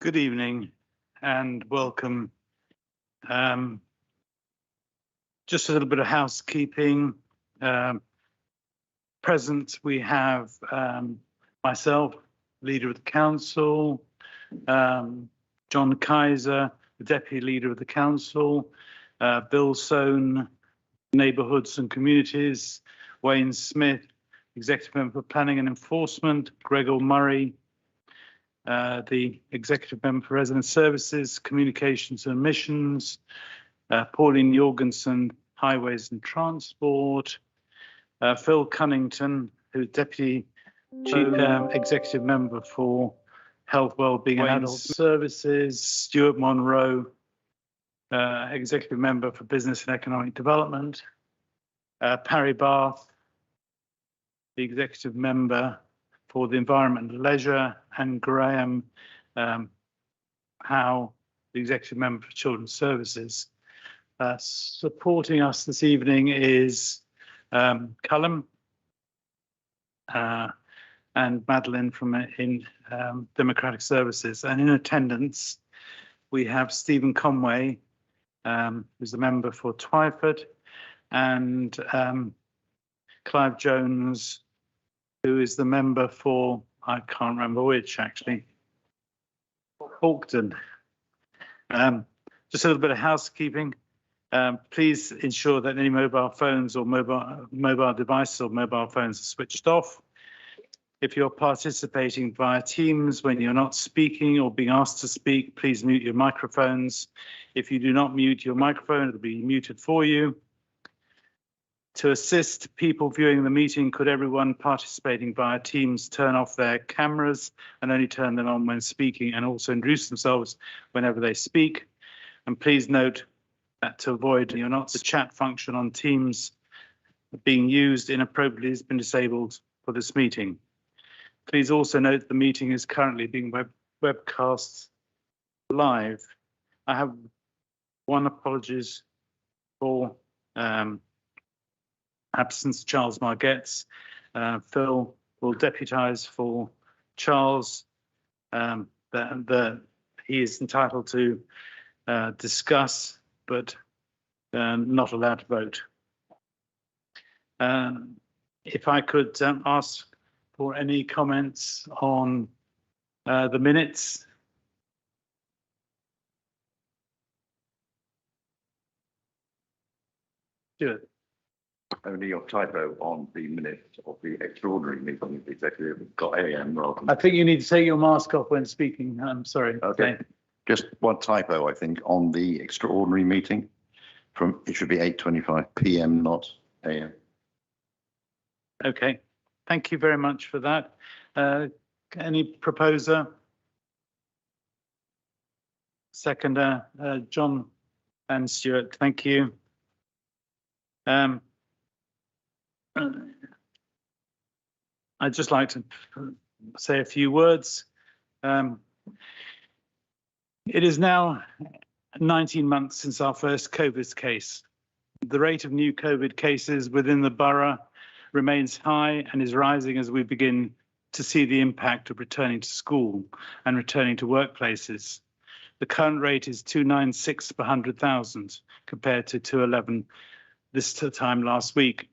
Good evening and welcome. Just a little bit of housekeeping. Present, we have myself, Leader of the Council, John Kaiser, the Deputy Leader of the Council, Bill Sohn, Neighbourhoods and Communities, Wayne Smith, Executive Member for Planning and Enforcement, Gregor Murray, the Executive Member for Resident Services, Communications and Missions, Pauline Jorgensen, Highways and Transport, Phil Cunnington, who's Deputy Executive Member for Health, Wellbeing and Adult Services, Stuart Monroe, Executive Member for Business and Economic Development, Parry Bath, the Executive Member for the Environment and Leisure, and Graham Howe, the Executive Member for Children's Services. Supporting us this evening is Cullum and Madeline from Democratic Services. And in attendance, we have Stephen Conway, who's a member for Twyford, and Clive Jones, who is the member for, I can't remember which actually, Hawkton. Just a little bit of housekeeping. Please ensure that any mobile phones or mobile devices or mobile phones are switched off. If you're participating via Teams when you're not speaking or being asked to speak, please mute your microphones. If you do not mute your microphone, it'll be muted for you. To assist people viewing the meeting, could everyone participating via Teams turn off their cameras and only turn them on when speaking, and also introduce themselves whenever they speak? And please note that to avoid the chat function on Teams being used inappropriately has been disabled for this meeting. Please also note the meeting is currently being webcast live. I have one apologies for absence, Charles Margetts. Phil will deputise for Charles. He is entitled to discuss, but not allowed to vote. If I could ask for any comments on the minutes. Stuart. Only your typo on the minute of the extraordinary meeting of the executive got AM rather than. I think you need to take your mask off when speaking. I'm sorry. Okay. Just one typo, I think, on the extraordinary meeting. It should be 8:25 PM, not AM. Okay. Thank you very much for that. Any proposer? Seconder, John and Stuart. Thank you. I'd just like to say a few words. It is now 19 months since our first COVID case. The rate of new COVID cases within the borough remains high and is rising as we begin to see the impact of returning to school and returning to workplaces. The current rate is 296 per 100,000 compared to 211 this time last week.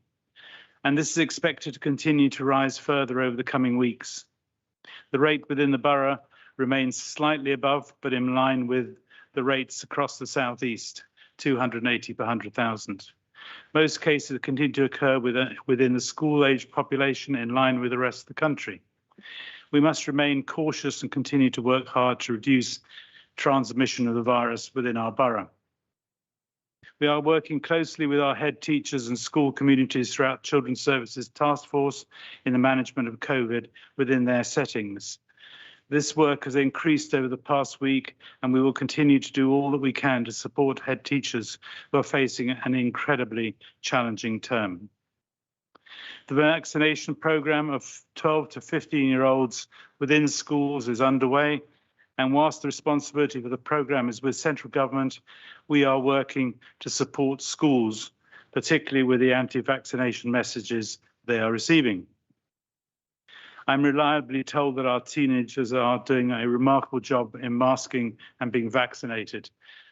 And this is expected to continue to rise further over the coming weeks. The rate within the borough remains slightly above, but in line with the rates across the southeast, 280 per 100,000. Most cases continue to occur within the school-aged population in line with the rest of the country. We must remain cautious and continue to work hard to reduce transmission of the virus within our borough. We are working closely with our head teachers and school communities throughout Children's Services Task Force in the management of COVID within their settings. This work has increased over the past week, and we will continue to do all that we can to support head teachers who are facing an incredibly challenging term. The vaccination programme of 12 to 15-year-olds within schools is underway, and whilst the responsibility for the programme is with central government, we are working to support schools, particularly with the anti-vaccination messages they are receiving. I'm reliably told that our teenagers are doing a remarkable job in masking and being vaccinated.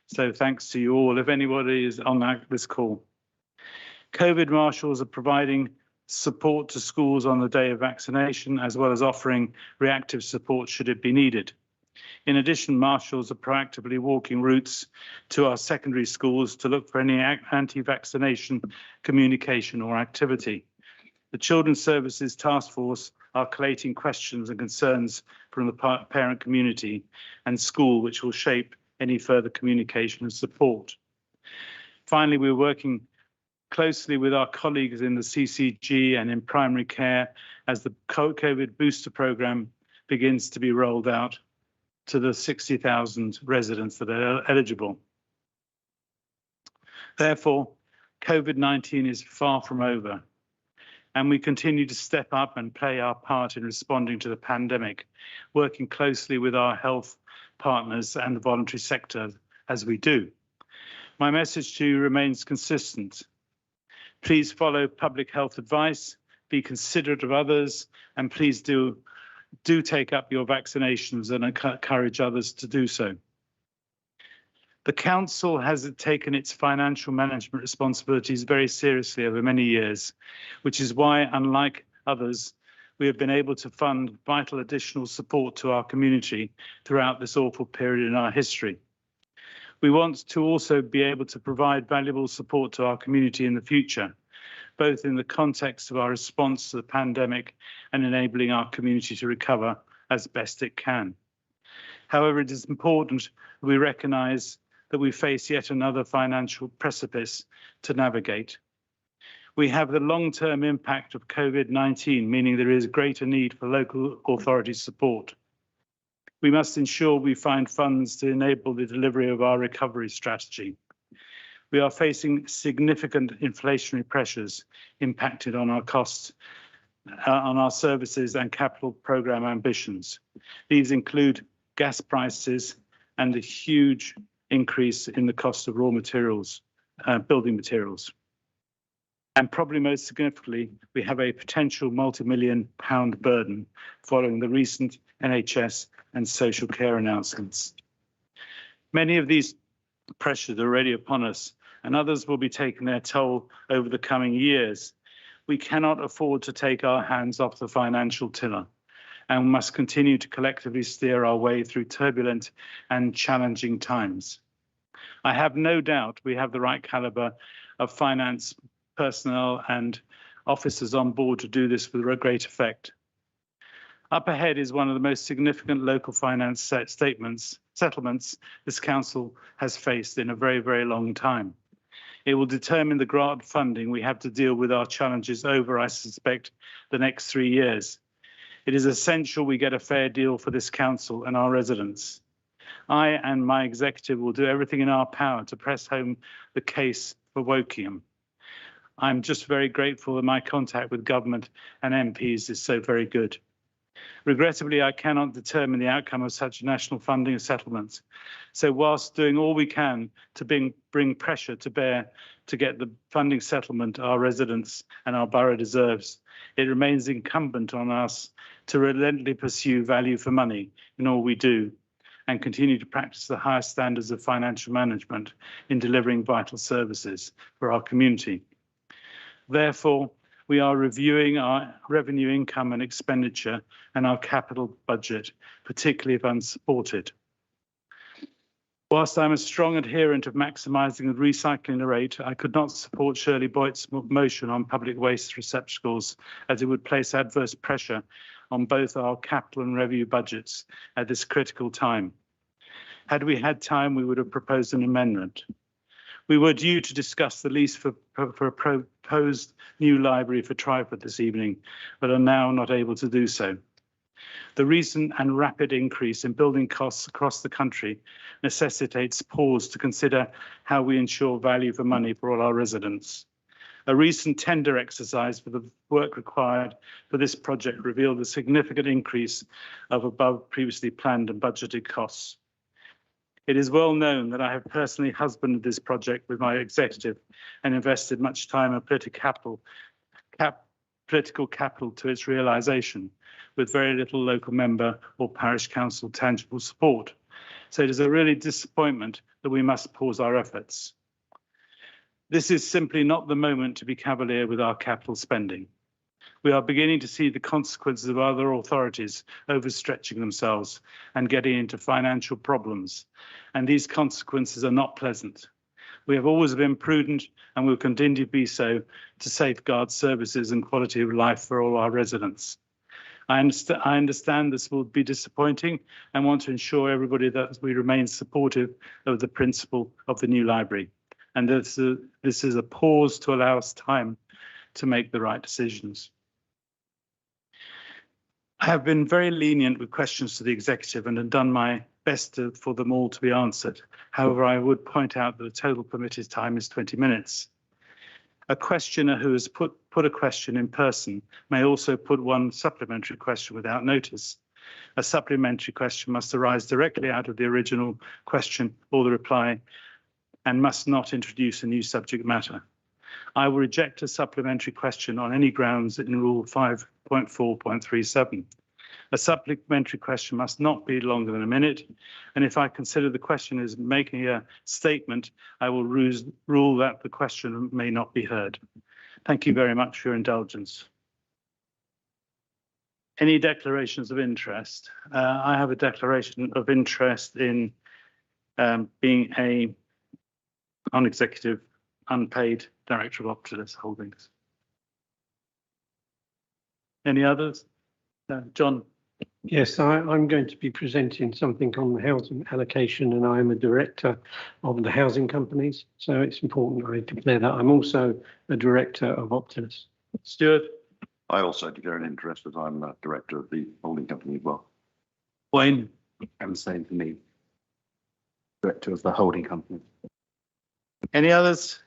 So thanks to you all, if anybody is on this call. COVID marshals are providing support to schools on the day of vaccination, as well as offering reactive support should it be needed. In addition, marshals are proactively walking routes to our secondary schools to look for any anti-vaccination communication or activity. The Children's Services Task Force are collating questions and concerns from the parent community and school, which will shape any further communication and support. Finally, we're working closely with our colleagues in the CCG and in primary care as the COVID booster program begins to be rolled out to the 60,000 residents that are eligible. Therefore, COVID-19 is far from over, and we continue to step up and play our part in responding to the pandemic, working closely with our health partners and the voluntary sector as we do. My message to you remains consistent. Please follow public health advice, be considerate of others, and please do take up your vaccinations and encourage others to do so. The Council has taken its financial management responsibilities very seriously over many years, which is why, unlike others, we have been able to fund vital additional support to our community throughout this awful period in our history. We want to also be able to provide valuable support to our community in the future, both in the context of our response to the pandemic and enabling our community to recover as best it can. However, it is important that we recognise that we face yet another financial precipice to navigate. We have the long-term impact of COVID-19, meaning there is greater need for local authority support. We must ensure we find funds to enable the delivery of our recovery strategy. We are facing significant inflationary pressures impacted on our costs, on our services and capital programme ambitions. These include gas prices and a huge increase in the cost of raw materials, building materials. And probably most significantly, we have a potential multi-million pound burden following the recent NHS and social care announcements. Many of these pressures are already upon us, and others will be taking their toll over the coming years. We cannot afford to take our hands off the financial tiller, and we must continue to collectively steer our way through turbulent and challenging times. I have no doubt we have the right caliber of finance personnel and officers on board to do this with great effect. Up ahead is one of the most significant local finance settlements this council has faced in a very, very long time. It will determine the grant funding we have to deal with our challenges over, I suspect, the next 3 years. It is essential we get a fair deal for this council and our residents. I and my executive will do everything in our power to press home the case for Wokingham. I'm just very grateful that my contact with government and MPs is so very good. Regrettably, I cannot determine the outcome of such national funding settlements. So whilst doing all we can to bring pressure to bear to get the funding settlement our residents and our borough deserves, it remains incumbent on us to relentlessly pursue value for money in all we do and continue to practice the highest standards of financial management in delivering vital services for our community. Therefore, we are reviewing our revenue, income and expenditure and our capital budget, particularly if unsupported. Whilst I'm a strong adherent of maximising the recycling rate, I could not support Shirley Boyt's motion on public waste receptacles, as it would place adverse pressure on both our capital and revenue budgets at this critical time. Had we had time, we would have proposed an amendment. We were due to discuss the lease for a proposed new library for Twyford this evening, but are now not able to do so. The recent and rapid increase in building costs across the country necessitates pause to consider how we ensure value for money for all our residents. A recent tender exercise for the work required for this project revealed a significant increase of above previously planned and budgeted costs. It is well known that I have personally husbanded this project with my executive and invested much time and political political capital to its realisation, with very little local member or parish council tangible support. So it is a really disappointment that we must pause our efforts. This is simply not the moment to be cavalier with our capital spending. We are beginning to see the consequences of other authorities overstretching themselves and getting into financial problems, and these consequences are not pleasant. We have always been prudent and will continue to be so to safeguard services and quality of life for all our residents. I understand this will be disappointing and want to ensure everybody that we remain supportive of the principle of the new library. And this is a pause to allow us time to make the right decisions. I have been very lenient with questions to the executive and have done my best for them all to be answered. However, I would point out that the total permitted time is 20 minutes. A questioner who has put a question in person may also put one supplementary question without notice. A supplementary question must arise directly out of the original question or the reply and must not introduce a new subject matter. I will reject a supplementary question on any grounds in Rule 5.4.37. A supplementary question must not be longer than a minute, and if I consider the question is making a statement, I will rule that the question may not be heard. Thank you very much for your indulgence. Any declarations of interest? I have a declaration of interest in being a non-executive, unpaid director of Optimus Holdings. Any others? John? Yes, I'm going to be presenting something on the housing allocation, and I am a director of the housing companies. So it's important I declare that. I'm also a director of Optimus. Stuart? I also declare an interest as I'm a director of the holding company as well. Wayne? And the same for me, director of the holding company. Any others?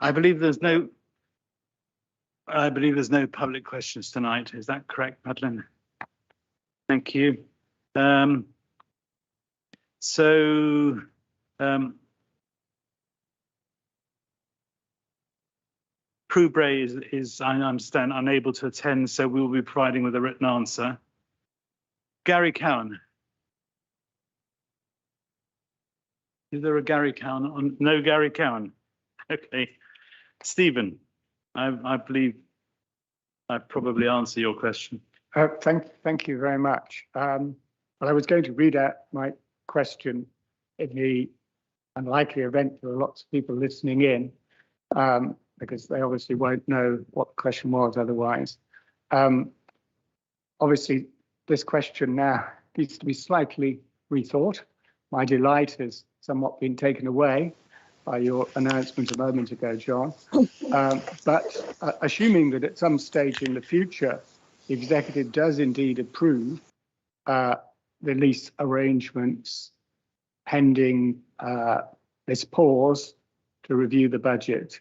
I believe there's no public questions tonight. Is that correct, Madeline? Thank you. Prue Bray is, I understand, unable to attend, so we will be providing with a written answer. Gary Cowan. Is there a Gary Cowan? No Gary Cowan. Okay. Stephen, I believe I probably answer your question. Thank you very much. Well, I was going to read out my question in the unlikely event there are lots of people listening in, because they obviously won't know what the question was otherwise. Obviously, this question now needs to be slightly rethought. My delight has somewhat been taken away by your announcement a moment ago, John. But assuming that at some stage in the future, the executive does indeed approve the lease arrangements pending this pause to review the budget,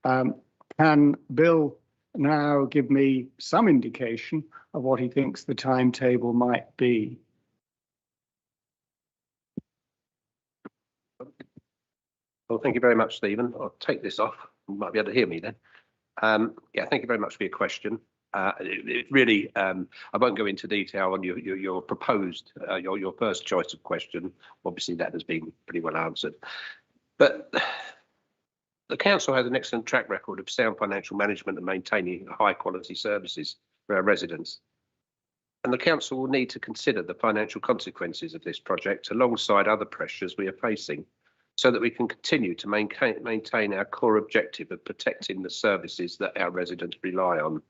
can Bill now give me some indication of what he thinks the timetable might be? Well, thank you very much, Stephen. I'll take this off. You might be able to hear me then. Yeah, thank you very much for your question. It really, I won't go into detail on your proposed, your first choice of question. Obviously, that has been pretty well answered. But the council has an excellent track record of sound financial management and maintaining high quality services for our residents. And the council will need to consider the financial consequences of this project alongside other pressures we are facing, so that we can continue to maintain our core objective of protecting the services that our residents rely on.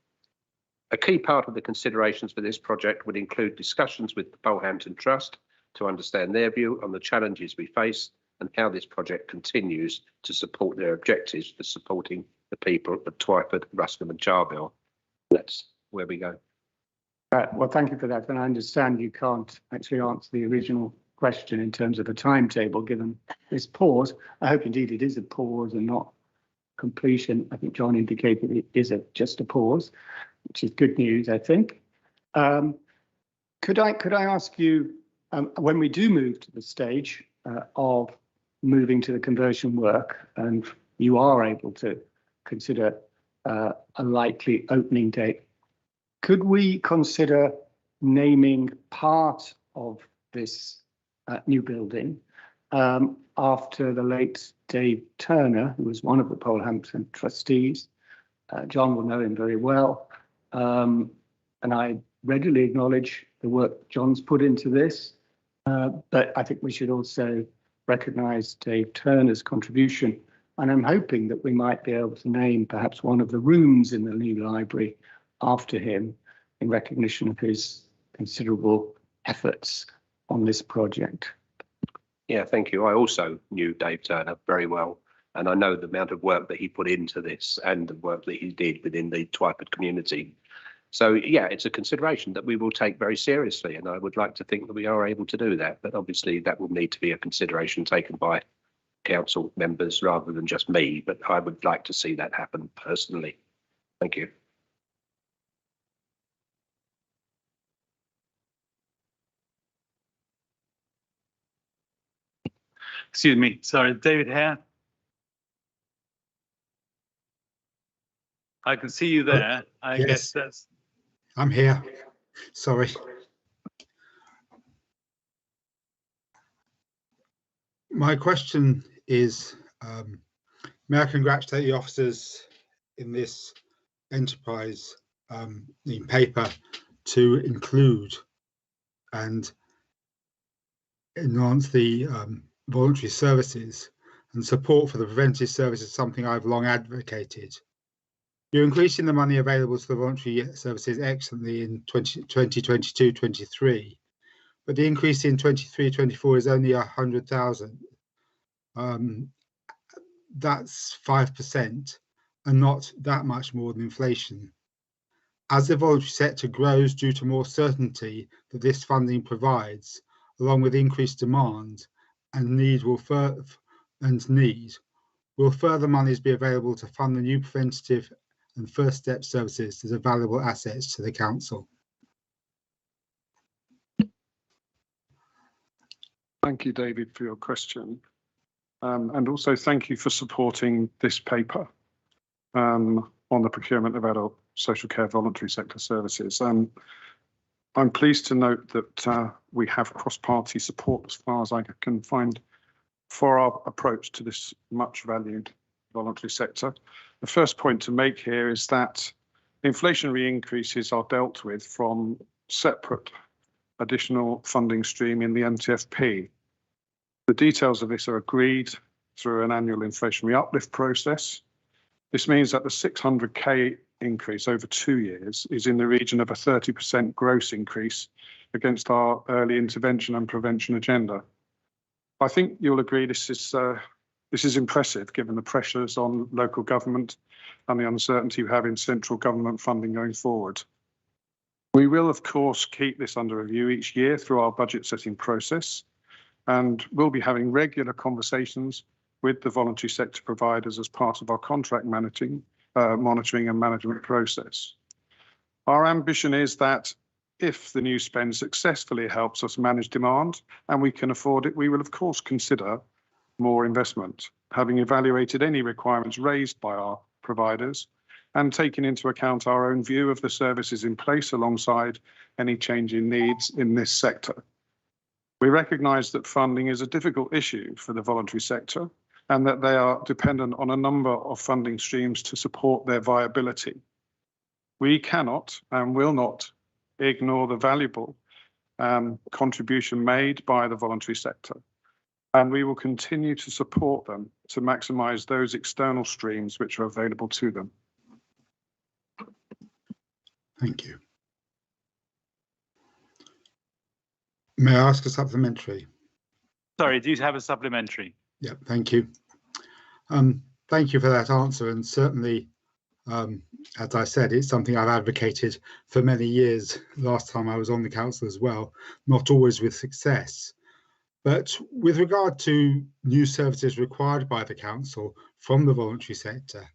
A key part of the considerations for this project would include discussions with the Bullhampton Trust to understand their view on the challenges we face and how this project continues to support their objectives for supporting the people of Twyford, Ruscombe and Charville. That's where we go. Well, thank you for that. And I understand you can't actually answer the original question in terms of a timetable given this pause. I hope indeed it is a pause and not completion. I think John indicated it is just a pause, which is good news, I think. Could I ask you, when we do move to the stage of moving to the conversion work and you are able to consider a likely opening date. Could we consider naming part of this new building after the late Dave Turner, who was one of the Polehampton trustees? John will know him very well. And I readily acknowledge the work John's put into this, but I think we should also recognise Dave Turner's contribution. And I'm hoping that we might be able to name perhaps one of the rooms in the new library after him in recognition of his considerable efforts on this project. Yeah, thank you. I also knew Dave Turner very well, and I know the amount of work that he put into this and the work that he did within the Twyford community. So yeah, it's a consideration that we will take very seriously, and I would like to think that we are able to do that. But obviously that will need to be a consideration taken by council members rather than just me, but I would like to see that happen personally. Thank you. Excuse me, sorry, David Hare. I can see you there. I yes. guess that's... I'm here. Sorry. My question is, may I congratulate the officers in this enterprise in paper to include and enhance the voluntary services, and support for the preventive service is something I've long advocated. You're increasing the money available to the voluntary services excellently in 2022-23, but the increase in 23-24 is only 100,000. That's 5% and not that much more than inflation. As the voluntary sector grows due to more certainty that this funding provides, along with increased demand and need, will further monies be available to fund the new preventative and first step services that are valuable assets to the council? Thank you, David, for your question. And also thank you for supporting this paper on the procurement of adult social care voluntary sector services. I'm pleased to note that we have cross-party support, as far as I can find, for our approach to this much valued voluntary sector. The first point to make here is that inflationary increases are dealt with from separate additional funding stream in the NTFP. The details of this are agreed through an annual inflationary uplift process. This means that the 600k increase over 2 years is in the region of a 30% gross increase against our early intervention and prevention agenda. I think you'll agree this is impressive given the pressures on local government and the uncertainty we have in central government funding going forward. We will, of course, keep this under review each year through our budget setting process, and we'll be having regular conversations with the voluntary sector providers as part of our contract monitoring and management process. Our ambition is that if the new spend successfully helps us manage demand and we can afford it, we will of course consider more investment, having evaluated any requirements raised by our providers and taking into account our own view of the services in place alongside any change in needs in this sector. We recognise that funding is a difficult issue for the voluntary sector and that they are dependent on a number of funding streams to support their viability. We cannot and will not ignore the valuable contribution made by the voluntary sector, and we will continue to support them to maximise those external streams which are available to them. Thank you. May I ask a supplementary? Sorry, do you have a supplementary? Yeah, thank you. Thank you for that answer, and certainly, as I said, it's something I've advocated for many years. Last time I was on the council as well, not always with success. But with regard to new services required by the council from the voluntary sector,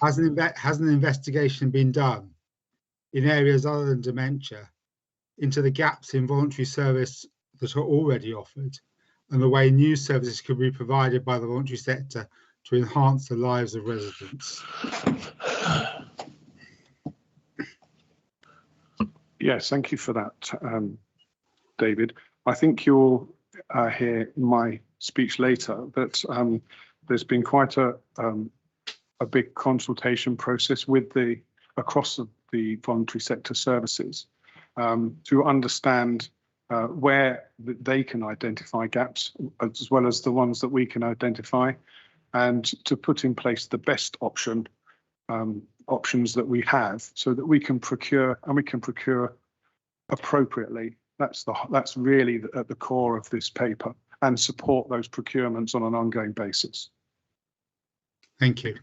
has an investigation been done in areas other than dementia into the gaps in voluntary service that are already offered and the way new services could be provided by the voluntary sector to enhance the lives of residents? Yes, thank you for that, David. I think you'll hear in my speech later that there's been quite a big consultation process with across the voluntary sector services to understand where they can identify gaps as well as the ones that we can identify, and to put in place the best options that we have so that we can procure, and we can procure appropriately. That's really at the core of this paper, and support those procurements on an ongoing basis. Thank you.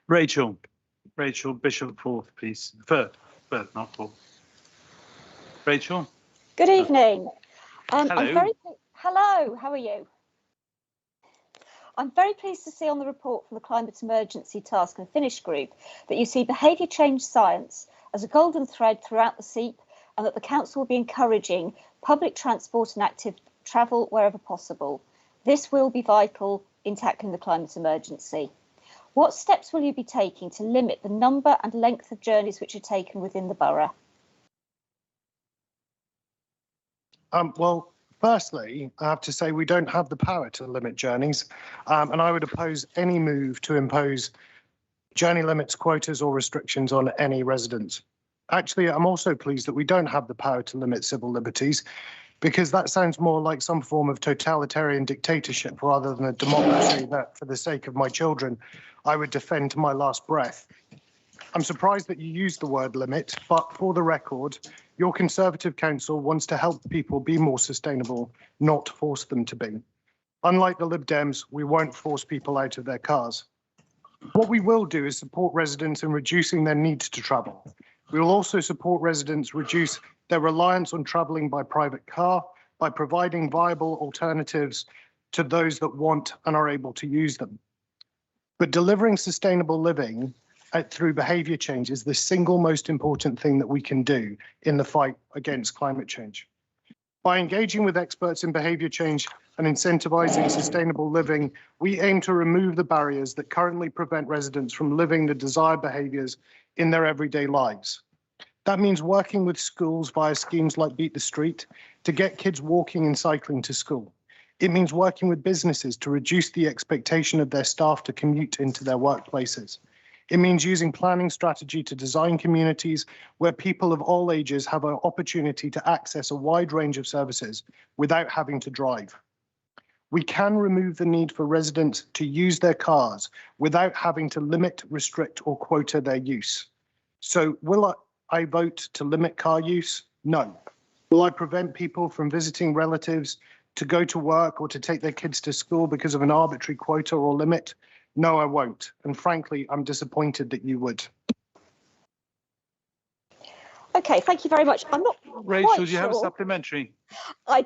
Rachel Bishop Forth, please. Firth, not Forth. Rachel. Good evening. Hello. Hello, how are you? I'm very pleased to see on the report from the Climate Emergency Task and Finish Group that you see behaviour change science as a golden thread throughout the SEEP, and that the Council will be encouraging public transport and active travel wherever possible. This will be vital in tackling the climate emergency. What steps will you be taking to limit the number and length of journeys which are taken within the borough? Well, firstly, I have to say we don't have the power to limit journeys, and I would oppose any move to impose journey limits, quotas or restrictions on any resident. Actually, I'm also pleased that we don't have the power to limit civil liberties, because that sounds more like some form of totalitarian dictatorship rather than a democracy that, for the sake of my children, I would defend to my last breath. I'm surprised that you used the word limit, but for the record, your Conservative Council wants to help people be more sustainable, not force them to be. Unlike the Lib Dems, we won't force people out of their cars. What we will do is support residents in reducing their needs to travel. We will also support residents reduce their reliance on travelling by private car by providing viable alternatives to those that want and are able to use them. But delivering sustainable living through behaviour change is the single most important thing that we can do in the fight against climate change. By engaging with experts in behaviour change and incentivising sustainable living, we aim to remove the barriers that currently prevent residents from living the desired behaviours in their everyday lives. That means working with schools via schemes like Beat the Street to get kids walking and cycling to school. It means working with businesses to reduce the expectation of their staff to commute into their workplaces. It means using planning strategy to design communities where people of all ages have an opportunity to access a wide range of services without having to drive. We can remove the need for residents to use their cars without having to limit, restrict, or quota their use. So will I vote to limit car use? No. Will I prevent people from visiting relatives to go to work or to take their kids to school because of an arbitrary quota or limit? No, I won't. And frankly, I'm disappointed that you would. Okay, thank you very much. I'm not Rachel, quite do you have a sure. supplementary? I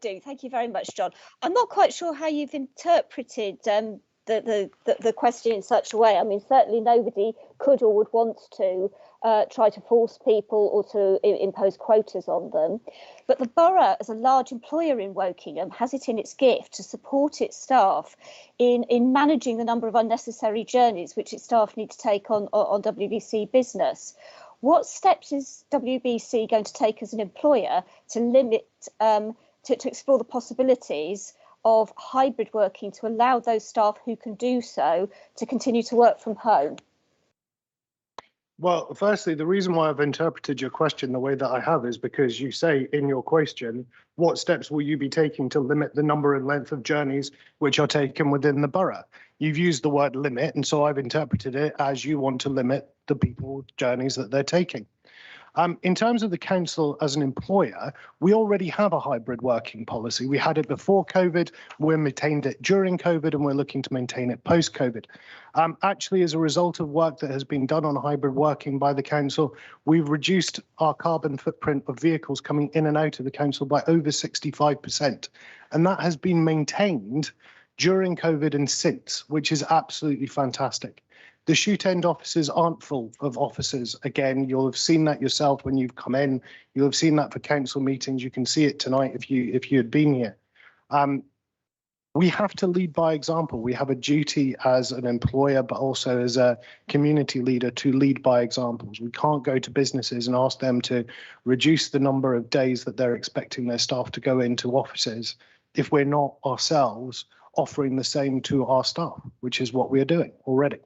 do. Thank you very much, John. I'm not quite sure how you've interpreted the question in such a way. I mean, certainly nobody could or would want to try to force people or to impose quotas on them. But the borough, as a large employer in Wokingham, has it in its gift to support its staff in managing the number of unnecessary journeys which its staff need to take on WBC business. What steps is WBC going to take as an employer to limit, to explore the possibilities of hybrid working to allow those staff who can do so to continue to work from home? Well, firstly, the reason why I've interpreted your question the way that I have is because you say in your question, what steps will you be taking to limit the number and length of journeys which are taken within the borough? You've used the word limit, and so I've interpreted it as you want to limit the people's journeys that they're taking. In terms of the council as an employer, we already have a hybrid working policy. We had it before COVID, we maintained it during COVID, and we're looking to maintain it post-COVID. Actually, as a result of work that has been done on hybrid working by the council, we've reduced our carbon footprint of vehicles coming in and out of the council by over 65%. And that has been maintained during COVID and since, which is absolutely fantastic. The shoot end offices aren't full of officers. Again, you'll have seen that yourself when you've come in. You'll have seen that for council meetings. You can see it tonight if you had been here. We have to lead by example. We have a duty as an employer, but also as a community leader to lead by examples. We can't go to businesses and ask them to reduce the number of days that they're expecting their staff to go into offices if we're not ourselves offering the same to our staff, which is what we are doing already.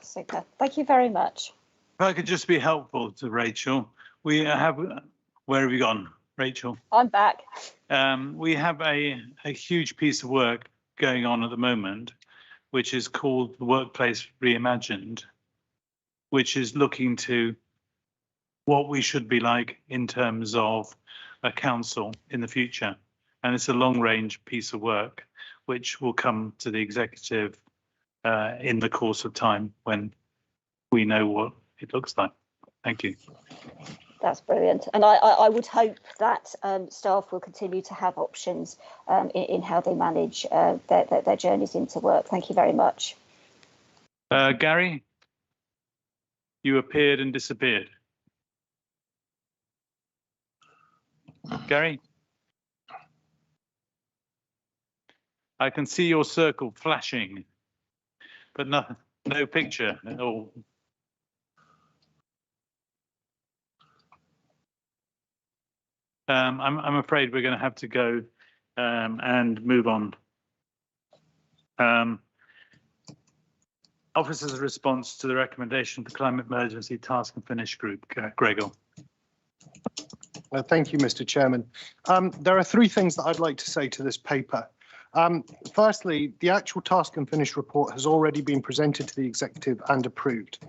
Super. Thank you very much. If I could just be helpful to Rachel, we have, where have you gone, Rachel? I'm back. We have a huge piece of work going on at the moment, which is called the Workplace Reimagined, which is looking to what we should be like in terms of a council in the future. And it's a long range piece of work, which will come to the executive in the course of time when we know what it looks like. Thank you. That's brilliant. And I would hope that staff will continue to have options in how they manage their journeys into work. Thank you very much. Gary, you appeared and disappeared. Gary? I can see your circle flashing, but no picture at all. I'm afraid we're going to have to go and move on. Officers' response to the recommendation of the Climate Emergency Task and Finish Group. Gregor. Thank you, Mr. Chairman. There are three things that I'd like to say to this paper. Firstly, the actual task and finish report has already been presented to the executive and approved.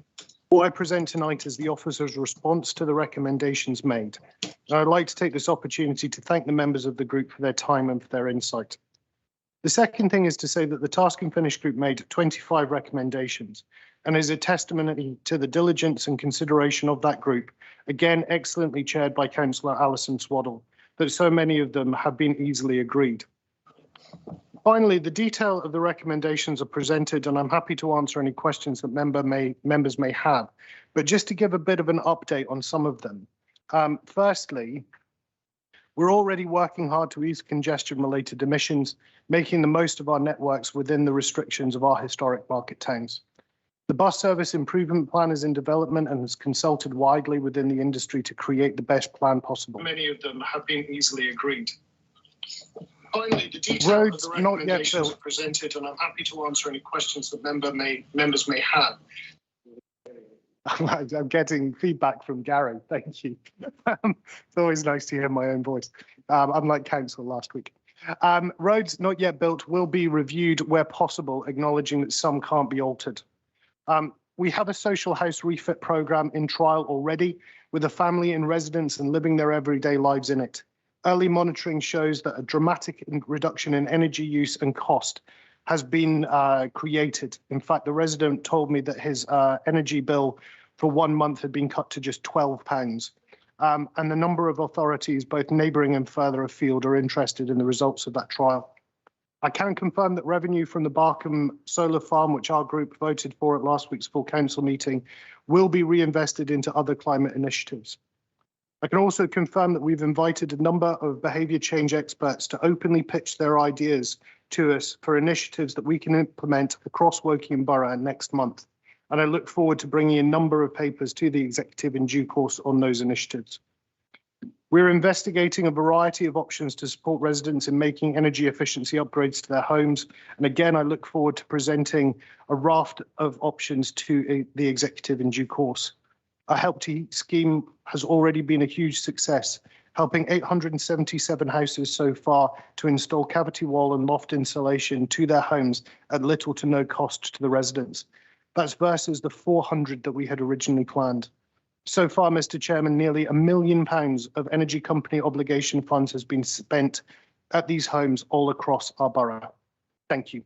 What I present tonight is the officer's response to the recommendations made. And I'd like to take this opportunity to thank the members of the group for their time and for their insight. The second thing is to say that the task and finish group made 25 recommendations and is a testimony to the diligence and consideration of that group, again excellently chaired by Councillor Alison Swaddle, that so many of them have been easily agreed. Finally, the detail of the recommendations are presented, and I'm happy to answer any questions that members may have. But just to give a bit of an update on some of them. Firstly, we're already working hard to ease congestion-related emissions, making the most of our networks within the restrictions of our historic market towns. The bus service improvement plan is in development and has consulted widely within the industry to create the best plan possible. Many of them have been easily agreed. Finally, the details roads of the recommendations are presented, and I'm happy to answer any questions that members may have. I'm getting feedback from Gary. Thank you. It's always nice to hear my own voice, unlike council last week. Roads not yet built will be reviewed where possible, acknowledging that some can't be altered. We have a social house refit programme in trial already, with a family in residence and living their everyday lives in it. Early monitoring shows that a dramatic reduction in energy use and cost has been created. In fact, the resident told me that his energy bill for 1 month had been cut to just £12. And the number of authorities, both neighbouring and further afield, are interested in the results of that trial. I can confirm that revenue from the Barkham solar farm, which our group voted for at last week's full council meeting, will be reinvested into other climate initiatives. I can also confirm that we've invited a number of behaviour change experts to openly pitch their ideas to us for initiatives that we can implement across Woking Borough next month. And I look forward to bringing a number of papers to the executive in due course on those initiatives. We're investigating a variety of options to support residents in making energy efficiency upgrades to their homes. And again, I look forward to presenting a raft of options to the executive in due course. Our Help to Heat scheme has already been a huge success, helping 877 houses so far to install cavity wall and loft insulation to their homes at little to no cost to the residents. That's versus the 400 that we had originally planned. So far, Mr. Chairman, nearly £1 million of energy company obligation funds has been spent at these homes all across our borough. Thank you.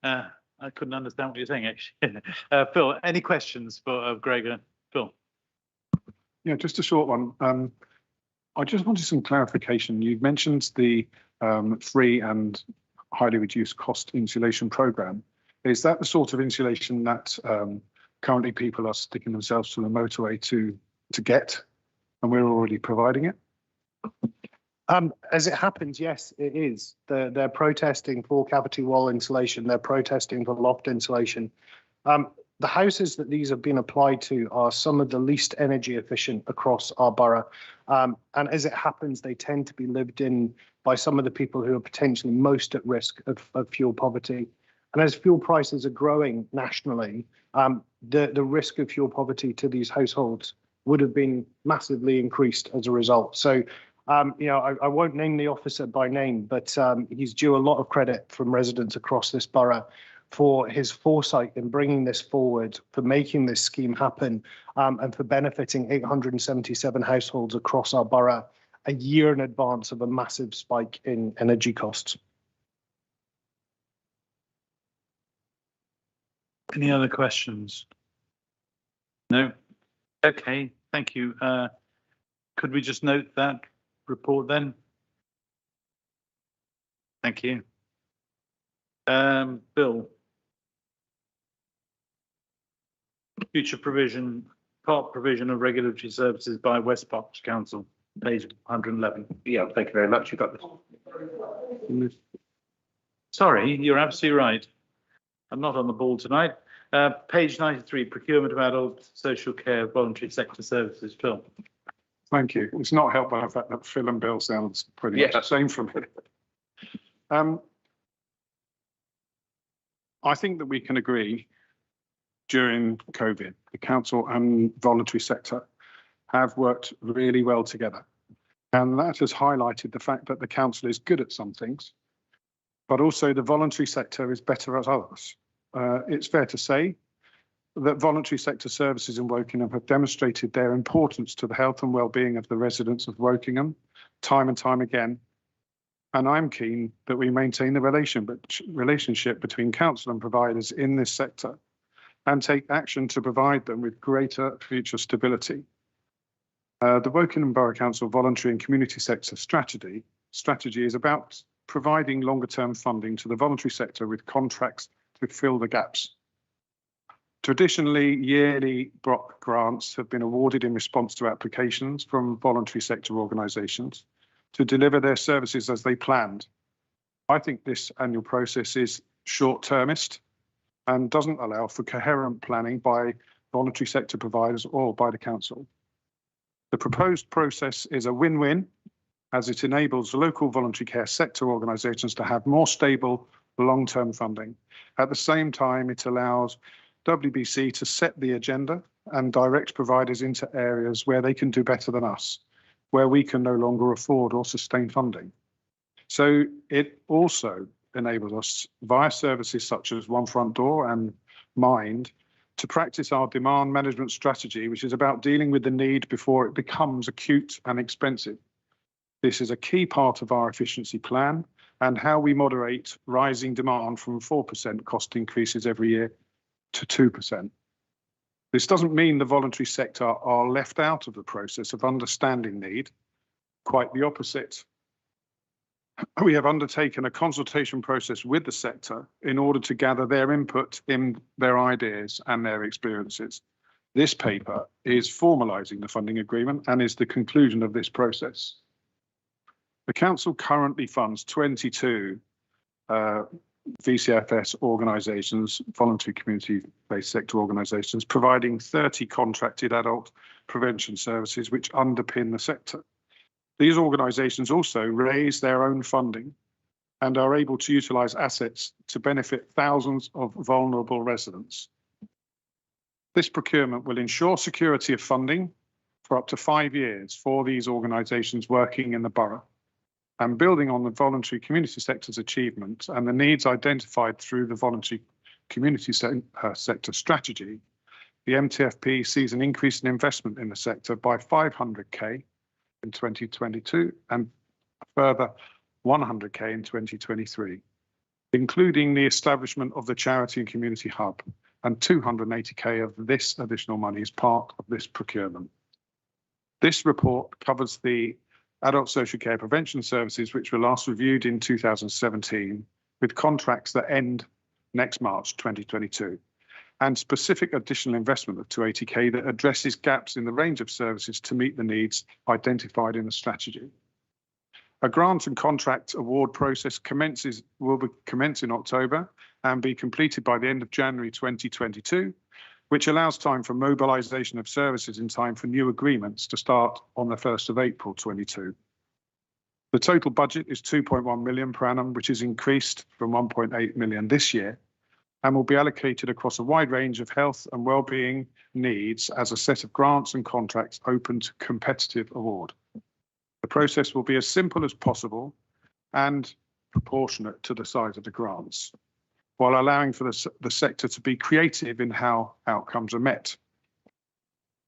I couldn't understand what you're saying, actually. Phil, any questions for Gregor? Phil? Yeah, just a short one. I just wanted some clarification. You mentioned the free and highly reduced cost insulation program. Is that the sort of insulation that currently people are sticking themselves to the motorway to get, and we're already providing it? As it happens, yes, it is. They're protesting for cavity wall insulation. They're protesting for loft insulation. The houses that these have been applied to are some of the least energy efficient across our borough. And as it happens, they tend to be lived in by some of the people who are potentially most at risk of fuel poverty. And as fuel prices are growing nationally, the risk of fuel poverty to these households would have been massively increased as a result. So, I won't name the officer by name, but he's due a lot of credit from residents across this borough for his foresight in bringing this forward, for making this scheme happen, and for benefiting 877 households across our borough a year in advance of a massive spike in energy costs. Any other questions? No? Okay, thank you. Could we just note that report then? Thank you. Bill. Future provision, part provision of regulatory services by West Berkshire Council, page 111. Yeah, thank you very much. You've got this. Sorry, you're absolutely right. I'm not on the ball tonight. Page 93, procurement of adult social care voluntary sector services. Phil. Thank you. It's not helped by the fact that Phil and Bill sounds pretty much the same from me. I think that we can agree during COVID, the council and voluntary sector have worked really well together. And that has highlighted the fact that the council is good at some things, but also the voluntary sector is better at others. It's fair to say that voluntary sector services in Wokingham have demonstrated their importance to the health and well-being of the residents of Wokingham time and time again. And I'm keen that we maintain the relationship between council and providers in this sector and take action to provide them with greater future stability. The Wokingham Borough Council voluntary and community sector strategy is about providing longer term funding to the voluntary sector with contracts to fill the gaps. Traditionally, yearly BROC grants have been awarded in response to applications from voluntary sector organisations to deliver their services as they planned. I think this annual process is short-termist and doesn't allow for coherent planning by voluntary sector providers or by the council. The proposed process is a win-win as it enables local voluntary care sector organisations to have more stable long-term funding. At the same time, it allows WBC to set the agenda and direct providers into areas where they can do better than us, where we can no longer afford or sustain funding. So it also enables us via services such as One Front Door and Mind to practice our demand management strategy, which is about dealing with the need before it becomes acute and expensive. This is a key part of our efficiency plan and how we moderate rising demand from 4% cost increases every year to 2%. This doesn't mean the voluntary sector are left out of the process of understanding need. Quite the opposite. We have undertaken a consultation process with the sector in order to gather their input in their ideas and their experiences. This paper is formalising the funding agreement and is the conclusion of this process. The council currently funds 22 VCFS organisations, voluntary community-based sector organisations, providing 30 contracted adult prevention services which underpin the sector. These organisations also raise their own funding and are able to utilise assets to benefit thousands of vulnerable residents. This procurement will ensure security of funding for up to 5 years for these organisations working in the borough. And building on the voluntary community sector's achievement and the needs identified through the voluntary community sector strategy, the MTFP sees an increase in investment in the sector by 500k in 2022 and a further 100k in 2023, including the establishment of the charity and community hub, and 280k of this additional money is part of this procurement. This report covers the adult social care prevention services, which were last reviewed in 2017, with contracts that end next March 2022, and specific additional investment of 280k that addresses gaps in the range of services to meet the needs identified in the strategy. A grant and contract award process will commence in October and be completed by the end of January 2022, which allows time for mobilisation of services in time for new agreements to start on the 1st of April 22. The total budget is 2.1 million per annum, which is increased from 1.8 million this year, and will be allocated across a wide range of health and wellbeing needs as a set of grants and contracts open to competitive award. The process will be as simple as possible and proportionate to the size of the grants, while allowing for the sector to be creative in how outcomes are met.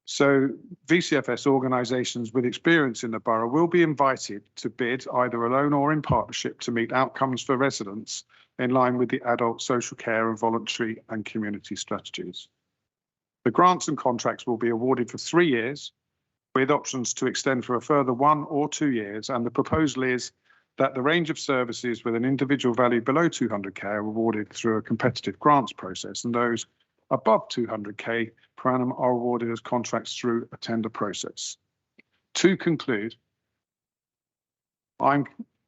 So VCFS organisations with experience in the borough will be invited to bid either alone or in partnership to meet outcomes for residents in line with the adult social care and voluntary and community strategies. The grants and contracts will be awarded for 3 years, with options to extend for a further 1 or 2 years, and the proposal is that the range of services with an individual value below 200k are awarded through a competitive grants process, and those above 200k per annum are awarded as contracts through a tender process. To conclude, I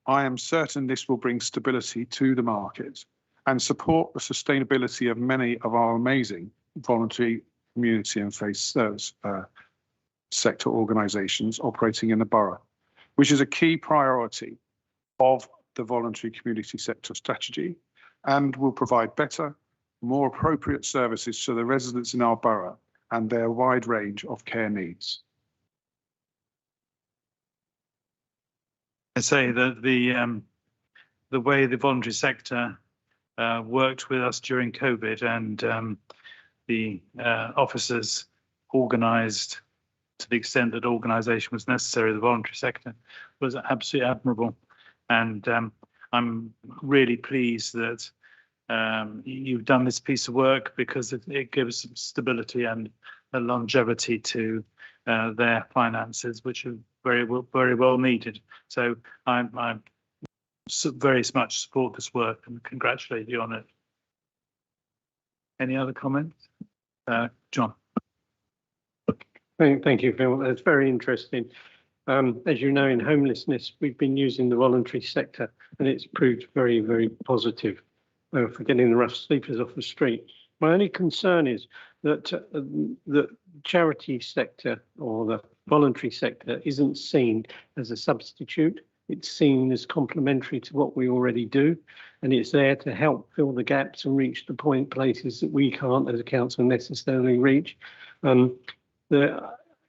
am certain this will bring stability to the market and support the sustainability of many of our amazing voluntary community and faith service sector organisations operating in the borough, which is a key priority of the voluntary community sector strategy and will provide better, more appropriate services to the residents in our borough and their wide range of care needs. I say that the way the voluntary sector worked with us during COVID and the officers organised to the extent that organisation was necessary, the voluntary sector was absolutely admirable. And I'm really pleased that you've done this piece of work because it gives some stability and a longevity to their finances, which are very well needed. So I very much support this work and congratulate you on it. Any other comments? John. Thank you, Phil. That's very interesting. As you know, in homelessness, we've been using the voluntary sector and it's proved very, very positive for getting the rough sleepers off the street. My only concern is that the charity sector or the voluntary sector isn't seen as a substitute. It's seen as complementary to what we already do, and it's there to help fill the gaps and reach the places that we can't as a council necessarily reach.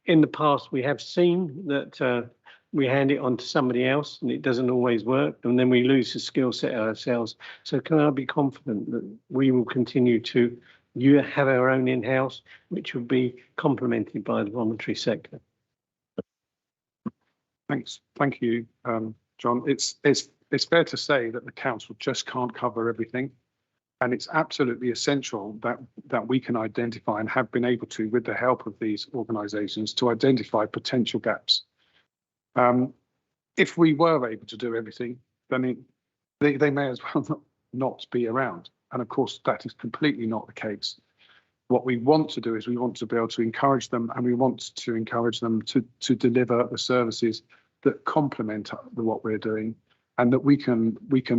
In the past, we have seen that we hand it on to somebody else and it doesn't always work, and then we lose the skill set ourselves. So can I be confident that we will continue to have our own in-house, which will be complemented by the voluntary sector? Thanks. Thank you, John. It's fair to say that the council just can't cover everything. And it's absolutely essential that we can identify and have been able to, with the help of these organisations, to identify potential gaps. If we were able to do everything, then they may as well not be around. And of course, that is completely not the case. What we want to do is we want to be able to encourage them, and we want to encourage them to deliver the services that complement what we're doing, and that we can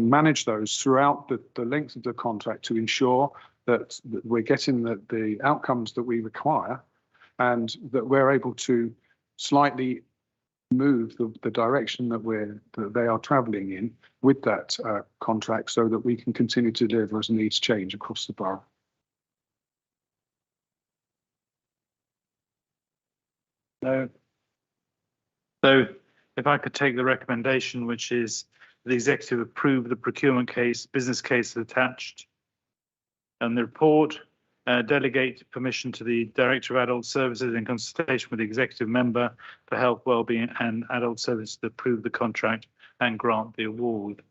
manage those throughout the length of the contract to ensure that we're getting the outcomes that we require, and that we're able to slightly move the direction that they are travelling in with that contract, so that we can continue to deliver as needs change across the borough. No So if I could take the recommendation, which is the executive approve the procurement case, business case attached, and the report, delegate permission to the Director of Adult Services in consultation with the executive member for health, wellbeing and adult services to approve the contract and grant the award.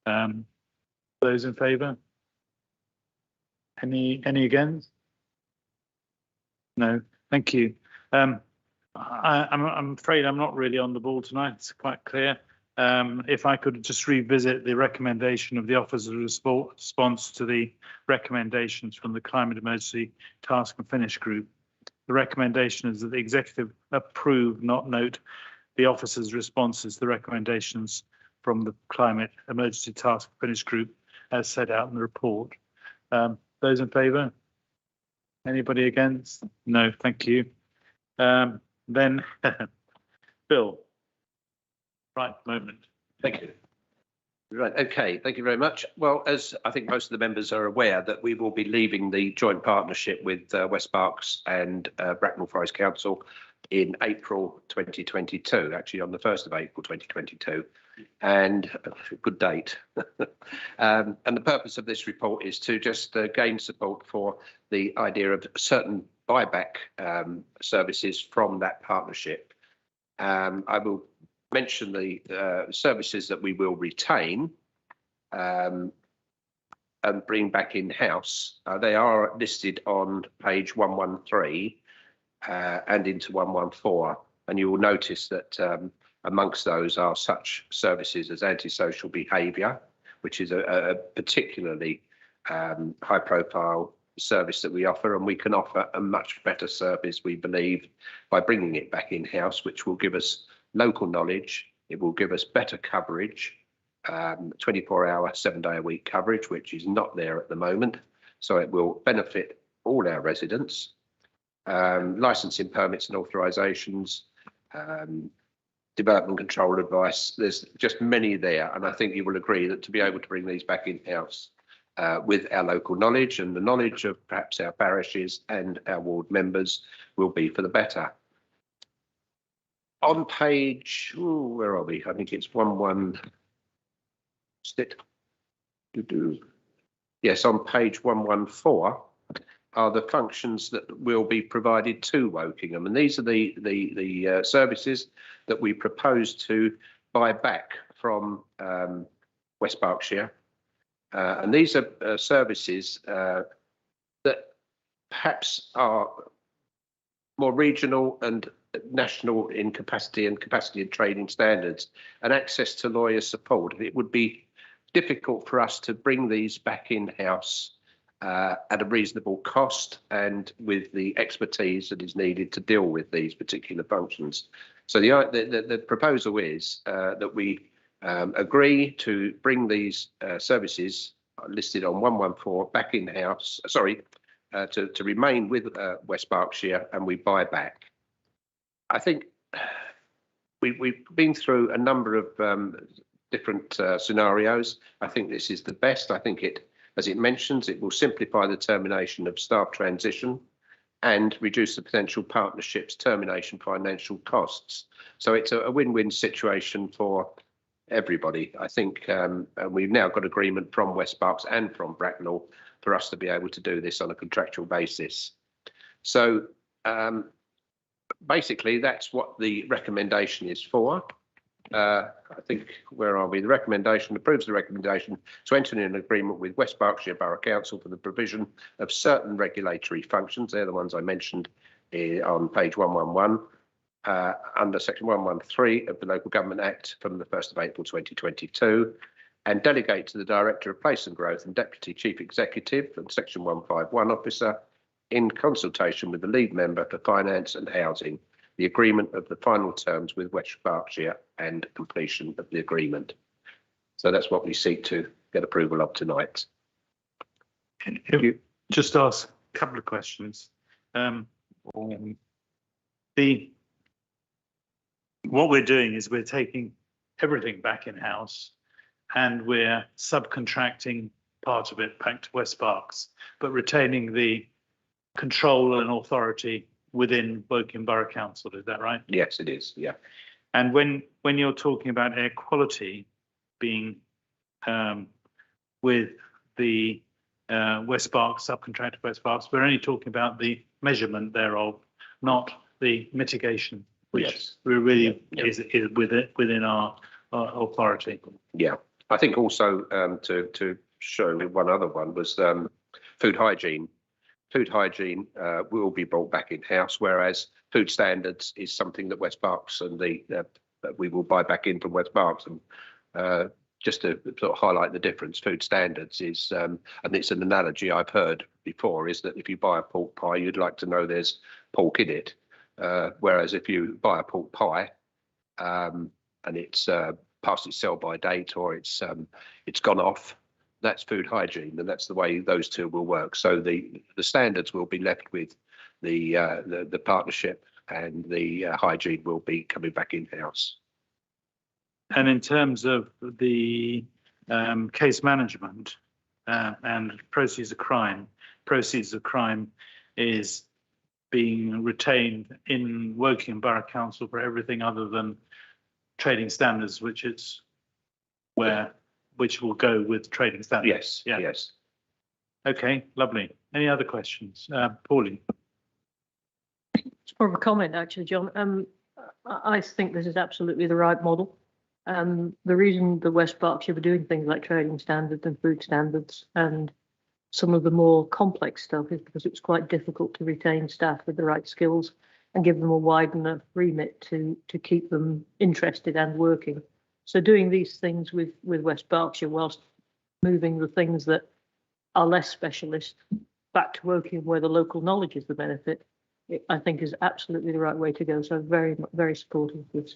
Those in favour? Any against? No, thank you. I'm afraid I'm not really on the ball tonight. It's quite clear. If I could just revisit the recommendation of the Officer's response to the recommendations from the Climate Emergency Task and Finish Group. The recommendation is that the executive approve, not note, the Officer's responses to the recommendations from the Climate Emergency Task and Finish Group as set out in the report. Those in favour? Anybody against? No, thank you. Then Bill. Right moment. Thank you. Right, okay, thank you very much. Well, as I think most of the members are aware, that we will be leaving the joint partnership with West Berks and Bracknell Forest Council in April 2022, actually on the 1st of April 2022, and a good date. And the purpose of this report is to just gain support for the idea of certain buyback services from that partnership. I will mention the services that we will retain and bring back in-house. They are listed on page 113 and into 114, and you will notice that amongst those are such services as antisocial behaviour, which is a particularly high-profile service that we offer, and we can offer a much better service, we believe, by bringing it back in-house, which will give us local knowledge. It will give us better coverage, 24-hour, 7-day-a-week coverage, which is not there at the moment. So it will benefit all our residents. Licensing permits and authorisations, development control advice. There's just many there, and I think you will agree that to be able to bring these back in-house with our local knowledge and the knowledge of perhaps our parishes and our ward members will be for the better. On page, where are we? I think it's 11. Yes, on page 114 are the functions that will be provided to Wokingham, and these are the services that we propose to buy back from West Berkshire, and these are services that perhaps are more regional and national in capacity and training standards, and access to lawyer support. It would be difficult for us to bring these back in-house at a reasonable cost and with the expertise that is needed to deal with these particular functions. So the proposal is that we agree to bring these services listed on 114 back in-house, to remain with West Berkshire, and we buy back. I think we've been through a number of different scenarios. I think this is the best. I think it, as it mentions, it will simplify the termination of staff transition and reduce the potential partnerships termination financial costs. So it's a win-win situation for everybody. I think we've now got agreement from West Berks and from Bracknell for us to be able to do this on a contractual basis. So basically, that's what the recommendation is for. I think, where are we? The recommendation approves the recommendation to enter in an agreement with West Berkshire Borough Council for the provision of certain regulatory functions. They're the ones I mentioned on page 111 under section 113 of the Local Government Act from the 1st of April 2022, and delegate to the Director of Place and Growth and Deputy Chief Executive and section 151 officer in consultation with the lead member for finance and housing, the agreement of the final terms with West Berkshire and completion of the agreement. So that's what we seek to get approval of tonight. Can you just ask a couple of questions? What we're doing is we're taking everything back in-house and we're subcontracting part of it back to West Berks, but retaining the control and authority within Woking Borough Council. Is that right? Yes, it is. Yeah. And when you're talking about air quality being with the West Berks, subcontractor West Berks, we're only talking about the measurement thereof, not the mitigation, which Yes. we really Yeah. is within our authority. Yeah, I think also to show one other one was food hygiene. Food hygiene will be brought back in-house, whereas food standards is something that West Berks and that we will buy back in from West Berks. And just to sort of highlight the difference, food standards is, and it's an analogy I've heard before, is that if you buy a pork pie, you'd like to know there's pork in it. Whereas if you buy a pork pie and it's past its sell-by date or it's gone off, that's food hygiene, and that's the way those two will work. So the standards will be left with the partnership, and the hygiene will be coming back in-house. And in terms of the case management and proceeds of crime is being retained in Woking Borough Council for everything other than trading standards, which will go with trading standards. Yes, Yeah. yes. Okay, lovely. Any other questions? Pauline? It's more of a comment, actually, John. I think this is absolutely the right model. The reason the West Berkshire were doing things like trading standards and food standards and some of the more complex stuff is because it was quite difficult to retain staff with the right skills and give them a wide enough remit to keep them interested and working. So doing these things with West Berkshire whilst moving the things that are less specialist back to Woking where the local knowledge is the benefit, I think is absolutely the right way to go. So very, very supportive of this.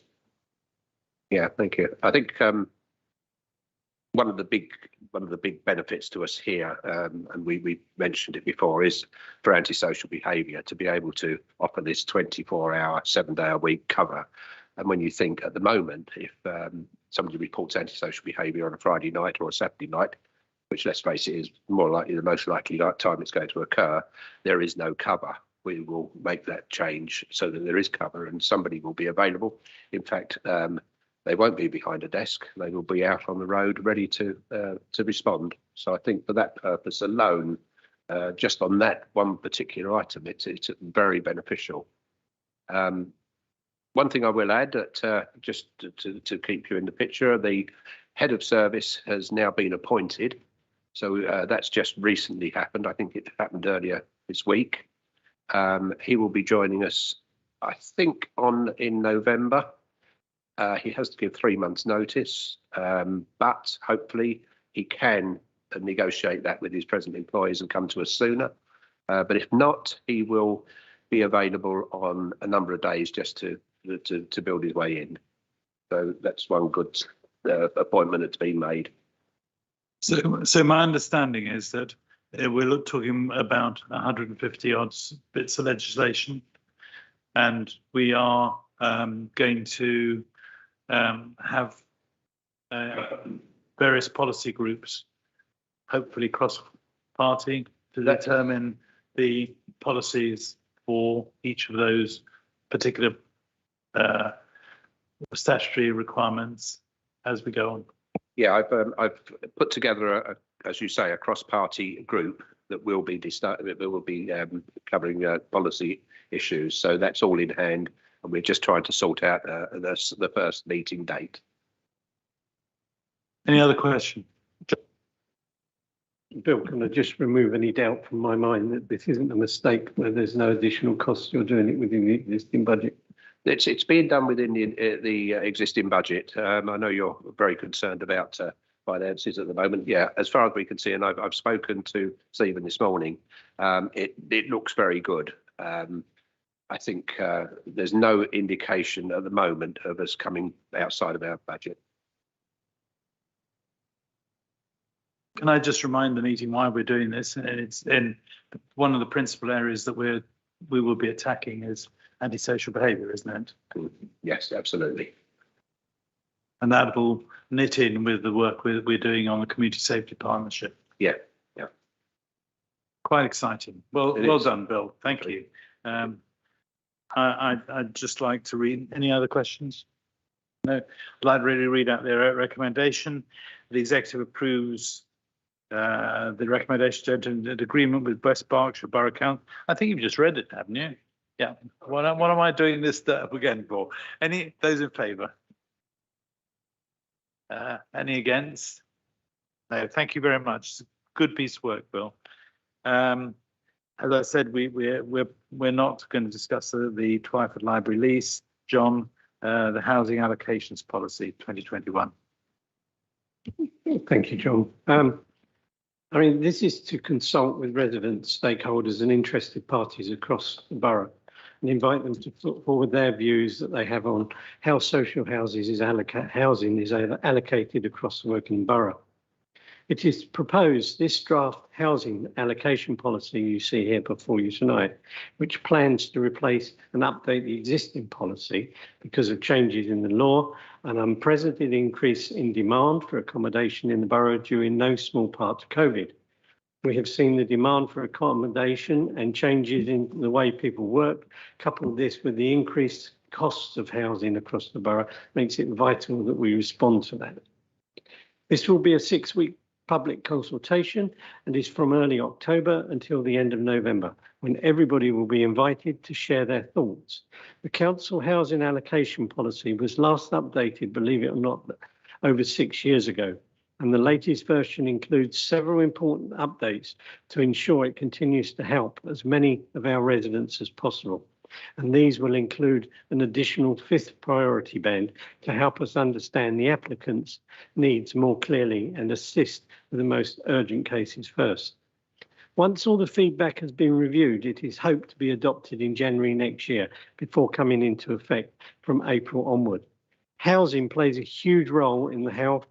Yeah, thank you. I think one of the big benefits to us here, and we mentioned it before, is for antisocial behaviour to be able to offer this 24-hour, 7-day-a-week cover. And when you think at the moment, if somebody reports antisocial behaviour on a Friday night or a Saturday night, which let's face it is more likely the most likely time it's going to occur, there is no cover. We will make that change so that there is cover and somebody will be available. In fact, they won't be behind a desk. They will be out on the road ready to respond. So I think for that purpose alone, just on that one particular item, it's very beneficial. One thing I will add that just to keep you in the picture, the head of service has now been appointed. So that's just recently happened. I think it happened earlier this week. He will be joining us, I think, in November. He has to give 3 months notice, but hopefully he can negotiate that with his present employees and come to us sooner. But if not, he will be available on a number of days just to build his way in. So that's one good appointment that's been made. So my understanding is that we're talking about 150 odd bits of legislation, and we are going to have various policy groups, hopefully cross-party, to determine the policies for each of those particular statutory requirements as we go on. Yeah, I've put together as you say, a cross-party group that will be covering policy issues. So that's all in hand, and we're just trying to sort out the first meeting date. Any other question? Bill, can I just remove any doubt from my mind that this isn't a mistake where there's no additional costs? You're doing it within the existing budget. It's being done within the existing budget. I know you're very concerned about finances at the moment. Yeah, as far as we can see, and I've spoken to Stephen this morning, it looks very good. I think there's no indication at the moment of us coming outside of our budget. Can I just remind the meeting why we're doing this? And it's in one of the principal areas that we will be attacking is antisocial behaviour, isn't it? Yes, absolutely. And that will knit in with the work we're doing on the community safety partnership. Yeah. Quite exciting. Well done, Bill. Thank you. I'd just like to read any other questions. No, I'd really read out their recommendation. The executive approves the recommendation to enter into an agreement with West Berkshire Borough Council. I think you've just read it, haven't you? Yeah. What am I doing this stuff again for? Those in favour? Any against? No, thank you very much. Good piece of work, Bill. As I said, we're not going to discuss the Twyford Library lease. John, the housing allocations policy 2021. Thank you, John. I mean, this is to consult with residents, stakeholders and interested parties across the borough and invite them to put forward their views that they have on how social housing is allocated across the working borough. It is proposed this draft housing allocation policy you see here before you tonight, which plans to replace and update the existing policy because of changes in the law, an unprecedented increase in demand for accommodation in the borough due in no small part to COVID. We have seen the demand for accommodation and changes in the way people work. Coupled this with the increased costs of housing across the borough makes it vital that we respond to that. This will be a 6-week public consultation and is from early October until the end of November, when everybody will be invited to share their thoughts. The council housing allocation policy was last updated, believe it or not, over 6 years ago, and the latest version includes several important updates to ensure it continues to help as many of our residents as possible. And these will include an additional 5th priority band to help us understand the applicant's needs more clearly and assist with the most urgent cases first. Once all the feedback has been reviewed, it is hoped to be adopted in January next year before coming into effect from April onward. Housing plays a huge role in the health,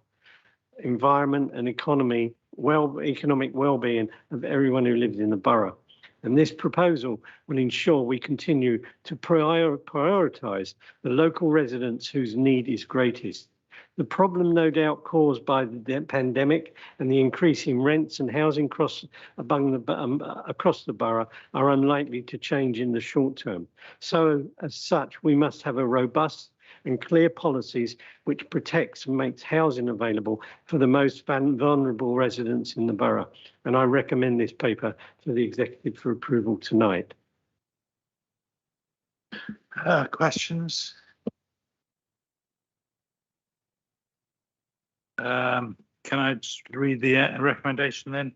environment and economic well-being of everyone who lives in the borough. And this proposal will ensure we continue to prioritise the local residents whose need is greatest. The problem no doubt caused by the pandemic and the increase in rents and housing across the borough are unlikely to change in the short term. So as such, we must have a robust and clear policies which protects and makes housing available for the most vulnerable residents in the borough. And I recommend this paper to the executive for approval tonight. Questions? Can I just read the recommendation then?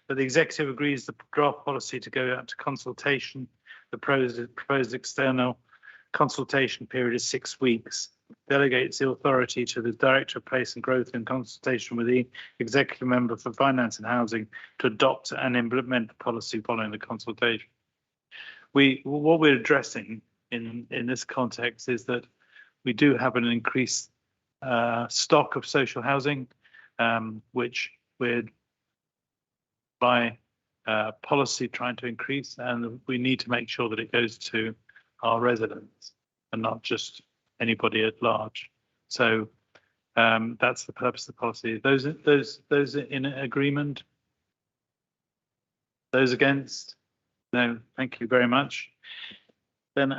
That the executive agrees the draft policy to go out to consultation. The proposed external consultation period is 6 weeks. Delegates the authority to the Director of Place and Growth in consultation with the Executive Member for Finance and Housing to adopt and implement the policy following the consultation. What we're addressing in this context is that we do have an increased stock of social housing, which we're by policy trying to increase, and we need to make sure that it goes to our residents and not just anybody at large. So that's the purpose of the policy. Those in agreement? Those against? No, thank you very much. Then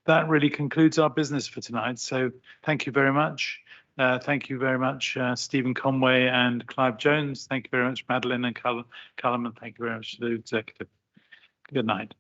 that really concludes our business for tonight. So thank you very much. Thank you very much, Stephen Conway and Clive Jones. Thank you very much, Madeline and Callum, and thank you very much to the executive. Good night.